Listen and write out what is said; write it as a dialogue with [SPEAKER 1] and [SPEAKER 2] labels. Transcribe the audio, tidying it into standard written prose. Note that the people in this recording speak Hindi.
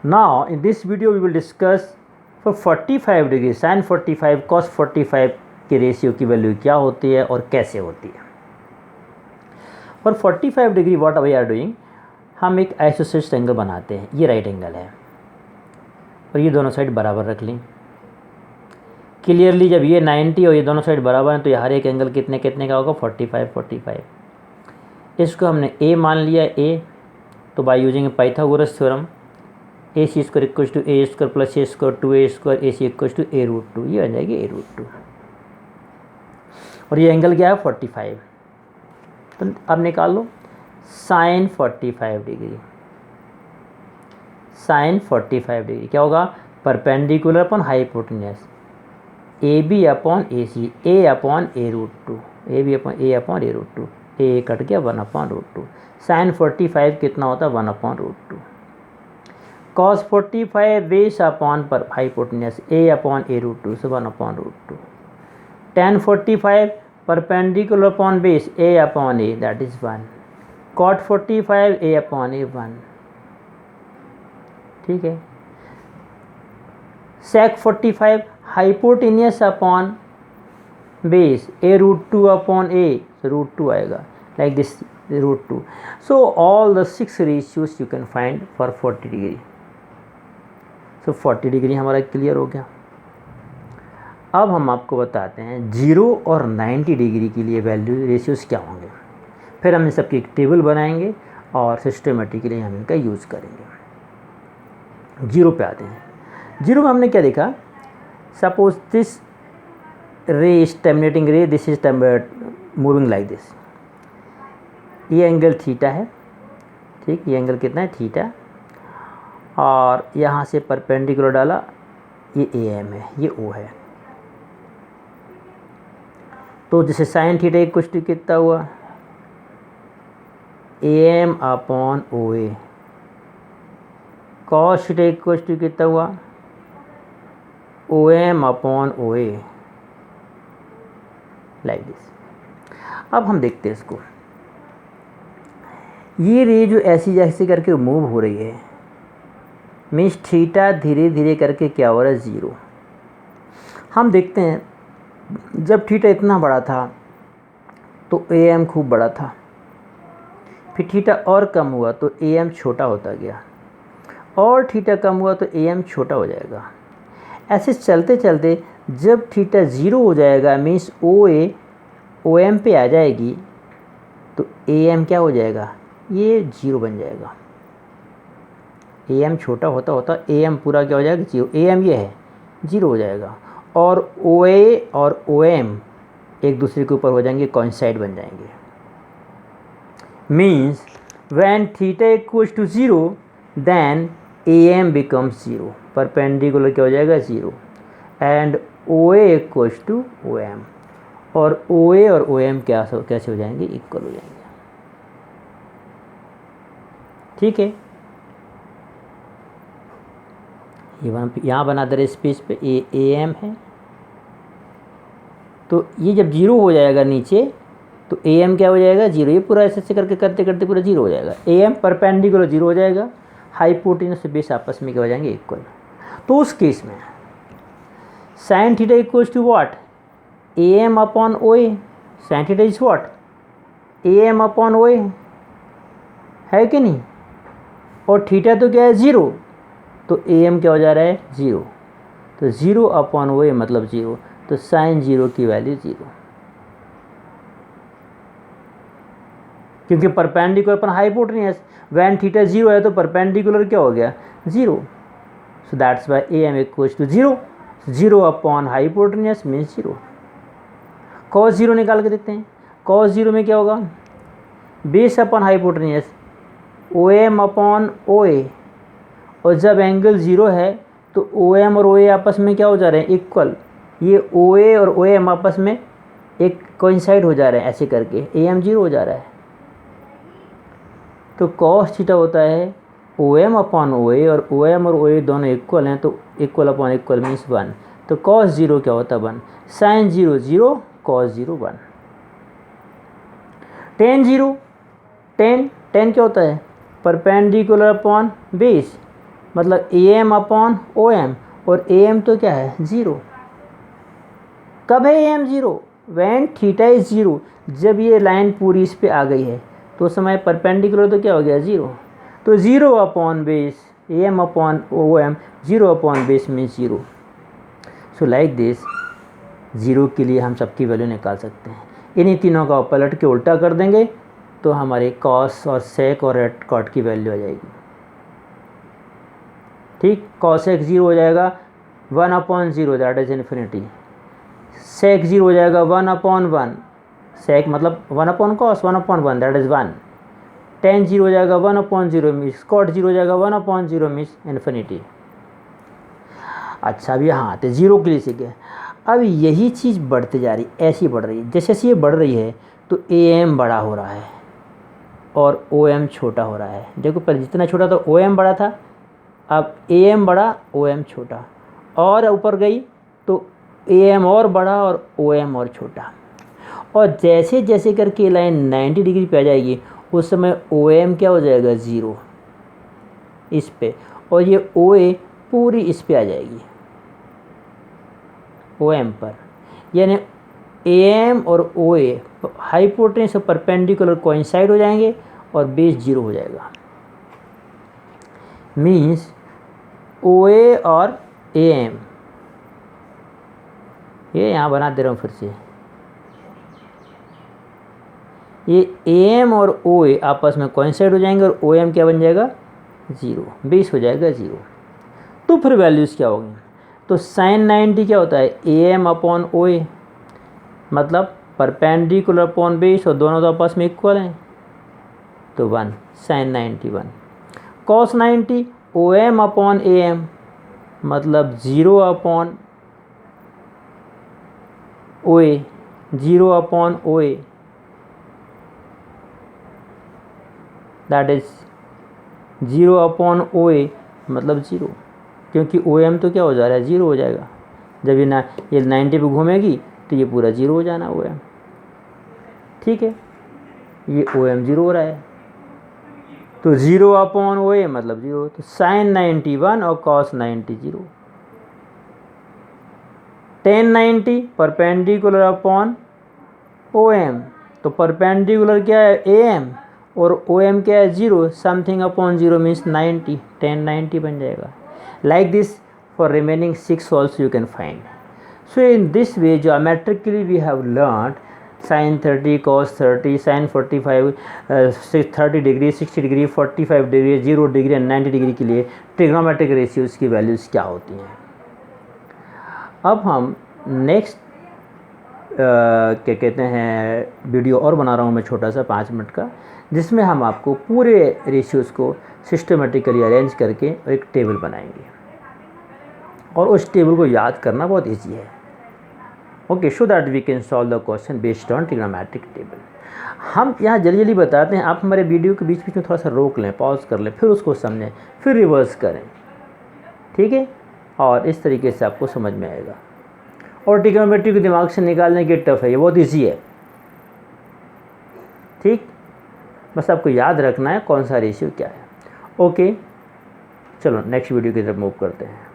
[SPEAKER 1] Now in this video we will discuss for 45 degree sin 45 cos 45 के रेशियो की वैल्यू क्या होती है और कैसे होती है। For 45 degree what we are doing, हम एक आइसोसेलेस एंगल बनाते हैं। ये राइट एंगल है और ये दोनों साइड बराबर रख लें। क्लियरली जब ये 90 और ये दोनों साइड बराबर हैं तो ये हर एक एंगल कितने कितने का होगा, 45। इसको हमने a मान लिया a, तो by using Pythagoras theorem A C square equal to A square plus A square 2a square A C equal to a√2, ये बन जाएगी a√2 और ये एंगल क्या है 45। तो अब निकाल लो साइन 45 डिग्री। साइन 45 डिग्री क्या होगा, perpendicular upon hypotenuse a b upon a c, a upon a√2, a b upon a√2, a cut गया 1/√2। साइन 45 कितना होता है 1/√2। कॉस 45 बेस अपॉन पर हाइपोटेन्यूस ए अपॉन a√2 से 1/√2। tan 45 perpendicular upon base a upon a, that is 1। Cot 45 a upon a 1, ठीक है। sec 45 hypotenuse upon base a√2 upon a, √2 आएगा, like this √2। So all the 6 ratios you can find for 40 degree. So 40 degree हमारा क्लियर हो गया। अब हम आपको बताते हैं 0 और 90 डिग्री के लिए वैल्यू रेशियोज क्या होंगे। फिर हम इन सबकी एक टेबल बनाएंगे और सिस्टमेटिकली हम इनका यूज़ करेंगे। 0 पे आते हैं। 0 में हमने क्या देखा, सपोज दिस रे इज टर्मिनेटिंग रे, this is moving like this. ये एंगल थीटा है, ठीक। ये एंगल कितना है थीटा, और यहाँ से परपेंडिकुलर डाला, ये ए एम है, ये ओ है। तो जैसे साइन थीटा इक्वल टू कितना हुआ, A M upon O A. Cos theta equal to कितना हुआ, O M upon O A, like this. अब हम देखते हैं इसको, ये रे जो ऐसी जैसे करके मूव हो रही है, मीन्स थीटा धीरे धीरे करके क्या हो रहा है 0। हम देखते हैं जब थीटा इतना बड़ा था तो ए एम खूब बड़ा था, फिर थीटा और कम हुआ तो ए एम छोटा होता गया, और थीटा कम हुआ तो ए एम छोटा हो जाएगा। ऐसे चलते चलते जब थीटा 0 हो जाएगा, मीन्स ओ ए ओ एम पे आ जाएगी, तो ए एम क्या हो जाएगा, ये 0 बन जाएगा। ए एम छोटा होता होता ए एम पूरा क्या हो जाएगा 0, ए एम ये है 0 हो जाएगा, और ओ ए और ओ एम एक दूसरे के ऊपर हो जाएंगे, कोइंसाइड बन जाएंगे। Means when theta equals to 0 then A M becomes 0, perpendicular क्या हो जाएगा 0, and O A equals to O M, और ओ ए और ओ एम कैसे हो जाएंगे, इक्वल हो जाएंगे, ठीक है। ये यहाँ बना दे रहे स्पेस पे ए एम है, तो ये जब 0 हो जाएगा नीचे तो ए एम क्या हो जाएगा 0, ये पूरा ऐसे करके करते करते पूरा 0 हो जाएगा। ए एम परपेंडिकुलर 0 हो जाएगा, हाइपोटेन्यूस से बेस आपस में क्या हो जाएंगे इक्वल। तो उस केस में sine theta equals to what, a M upon O a. Sine theta is what, a M upon O a, है कि नहीं, और थीटा तो क्या है 0, तो ए एम क्या हो जा रहा है 0, तो 0 अपॉन ओ ए मतलब 0, तो साइन 0 की वैल्यू 0, क्योंकि perpendicular upon hypotenuse, when theta 0 है तो परपेंडिकुलर क्या हो गया 0, so that's why A M equals to 0, 0 upon hypotenuse means 0। Cos 0 निकाल के देखते हैं, कॉस 0 में क्या होगा, base upon hypotenuse o M upon O a, और जब एंगल 0 है तो ओ एम और ओ ए आपस में क्या हो जा रहे हैं इक्वल, ये ओ ए और ओ एम आपस में एक कोइंसाइड हो जा रहे हैं, ऐसे करके ए एम 0 हो जा रहा है। तो कॉस थीटा होता है O M upon O a, और ओ एम और ओ ए दोनों इक्वल हैं, तो इक्वल अपॉन इक्वल मीन्स 1, तो कॉस 0 क्या होता है 1, साइन 0 0, कॉस 0 1। टेन 0, टेन क्या होता है परपेंडिकुलर अपॉन बेस, मतलब A M upon O M, और ए एम तो क्या है 0। कब है A M 0? When theta is 0। जब ये लाइन पूरी इस पे आ गई है तो उस समय परपेंडिकुलर तो क्या हो गया 0। तो 0 upon base A M upon O M, 0 upon base means 0। So like this 0 के लिए हम सबकी वैल्यू निकाल सकते हैं। इन्हीं तीनों का पलट के उल्टा कर देंगे तो हमारे कॉस और सेक और रेट कॉट की वैल्यू आ जाएगी। ठीक, कॉसेक 0 हो जाएगा 1 अपॉन 0 दैट इज़ इन्फिनिटी। सेक 0 हो जाएगा 1 अपॉन 1, सेक मतलब 1 upon cos 1 upon 1 that is 1। Ten 0 हो जाएगा 1 अपॉन 0 मीन्स कॉट 0 हो जाएगा 1 अपॉन 0 मीन्स इन्फिनिटी। अच्छा, अभी यहाँ आते 0 के लिए सीखे। अब यही चीज़ बढ़ते जा रही, ऐसी बढ़ रही है। जैसे जैसे ये बढ़ रही है तो ए एम बड़ा हो रहा है और ओ एम छोटा हो रहा है। देखो पहले जितना छोटा था ओ एम बड़ा था, अब ए एम बड़ा ओ एम छोटा, और ऊपर गई तो ए एम और बड़ा और ओ एम और छोटा। और जैसे जैसे करके लाइन 90 डिग्री पे आ जाएगी उस समय ओ एम क्या हो जाएगा 0 इस पे, और ये ओ ए पूरी इस पे आ जाएगी ओ एम पर। यानी ए एम और ओ ए हाइपोटेन्यूस और परपेंडिकुलर कोइंसाइड हो जाएंगे और बेस 0 हो जाएगा। मीन्स ओ ए और ए एम, ये यहाँ बना दे रहा हूँ फिर से, ये ए एम और ओ ए आपस में कोइंसाइड हो जाएंगे और ओ एम क्या बन जाएगा 0, बेस हो जाएगा 0। तो फिर वैल्यूज़ क्या होंगी? तो साइन 90 क्या होता है A M upon O A, मतलब परपेंडिकुलर अपॉन बेस और दोनों तो आपस में इक्वल हैं तो 1 sine 91। Cos 90 O M upon A M, मतलब 0 upon O A, 0 upon O A that is 0 upon O A मतलब 0, क्योंकि ओ एम तो क्या हो जा रहा है 0 हो जाएगा। जब ये 90 पे घूमेगी तो ये पूरा 0 हो जाना ओ एम। ठीक है, ये ओ एम 0 हो रहा है तो 0 अपॉन ओ ए मतलब 0। तो साइन 91 और cos 90 0। Tan 90 perpendicular upon O M, तो परपेंडिकुलर क्या है ए एम और ओ एम क्या है 0, समथिंग अपॉन 0 मीन्स 90, टेन 90 बन जाएगा। Like this for remaining 6 also you can find. So in this way geometrically we have learn sin 30 cos 30 sin 45 30 degree 60 degree 45 degree 0 degree and 90 degree के लिए ट्रिग्नोमेट्रिक रेशियोज़ की वैल्यूज़ क्या होती हैं। अब हम नेक्स्ट क्या कहते हैं वीडियो और बना रहा हूँ मैं छोटा सा 5 मिनट का, जिसमें हम आपको पूरे रेशियोज़ को सिस्टमेटिकली अरेंज करके एक टेबल बनाएंगे और उस टेबल को याद करना बहुत ईजी है। Okay, so that we can solve the question based on trigonometric table. हम यहाँ जल्दी जल्दी बताते हैं, आप हमारे वीडियो के बीच बीच में थोड़ा सा रोक लें, पॉज कर लें, फिर उसको समझें, फिर रिवर्स करें। ठीक है, और इस तरीके से आपको समझ में आएगा। और ट्रिग्नोमेट्री को दिमाग से निकालने के टफ है, ये बहुत ईजी है। ठीक, बस आपको याद रखना है कौन सा रेशियो क्या है। ओके, चलो नेक्स्ट वीडियो की तरफ मूव करते हैं।